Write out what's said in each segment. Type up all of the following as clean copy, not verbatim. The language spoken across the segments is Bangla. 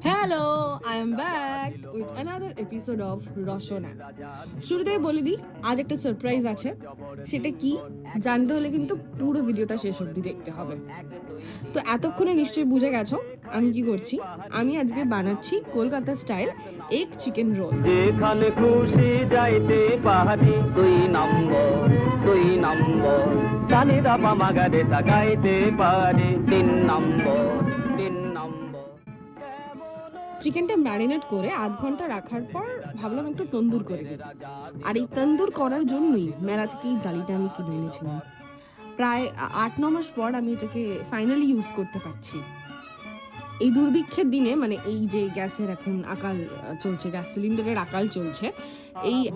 Hello, I am back with another episode of Rasna. শুরুতেই বলে দিই, আজ একটা সারপ্রাইজ আছে। সেটা কি জানতে হলে কিন্তু পুরো ভিডিওটা শেষ অবধি দেখতে হবে। তো এতক্ষণে নিশ্চয়ই বুঝে গেছো আমি কি করছি। আমি আজকে বানাচ্ছি Kolkata style egg chicken roll. যেখানে খুশি যাইতে পারি দুই নম্বর জানি দাপা মাগারে তাকাইতে পারি 3 নম্বর। চিকেনটা ম্যারিনেট করে আধ ঘন্টা রাখার পর ভাবলাম একটু তন্দুর করে দিই। আর এই তন্দুর করার জন্যই মেলা থেকে এই জালিটা আমি কিনে এনেছিলাম। প্রায় 8-9 মাস পর আমি এটাকে ফাইনালি ইউজ করতে পারছি। এই দুর্ভিক্ষের দিনে, মানে এই যে গ্যাসের এখন আকাল চলছে, গ্যাস সিলিন্ডারের আকাল চলছে,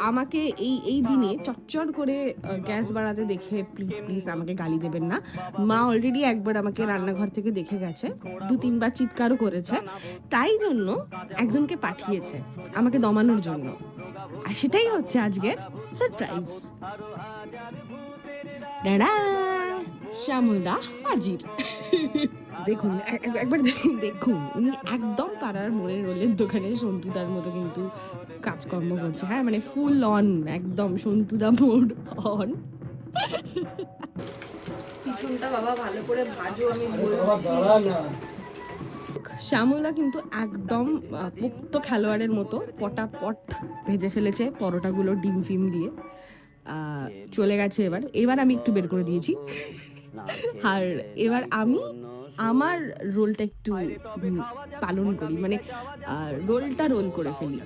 আমাকে এই দিনে চটচট করে গ্যাস বাড়াতে দেখে প্লিজ প্লিজ আমাকে গালি দেবেন না। মা অলরেডি একবার আমাকে রান্নাঘর থেকে দেখে গেছে, 2-3 বার চিৎকারও করেছে। তাই জন্য একজনকে পাঠিয়েছে আমাকে দমানোর জন্য, আর সেটাই হচ্ছে আজকের সারপ্রাইজ। দাঁড়া, শ্যামলদা হাজির। দেখুন, একবার দেখুন, উনি একদম পাড়ার মোড়ের রোলের দোকানে সন্তুদার মতো কিন্তু কাজকর্ম করছে। হ্যাঁ, মানে ফুল অন, একদম সন্তুদা মোড় অন। পিছনটা বাবা ভালো করে ভাজো, আমি শ্যামলদা কিন্তু একদম পোক্ত খেলোয়াড়ের মতো পটাপট ভেজে ফেলেছে পরোটাগুলো ডিম ফিম দিয়ে। চলে গেছে। এবার আমি একটু বের করে দিয়েছি। আর এবার আমি আমার রোলটা একটু পালন করি, মানে রোলটা রোল করে ফেলি।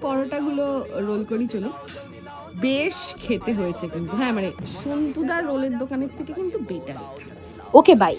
পরোটাগুলো রোল করি, চলুন। বেশ খেতে হয়েছে কিন্তু, হ্যাঁ, মানে সন্তুদার রোলের দোকানের থেকে কিন্তু বেটার। Okay bye.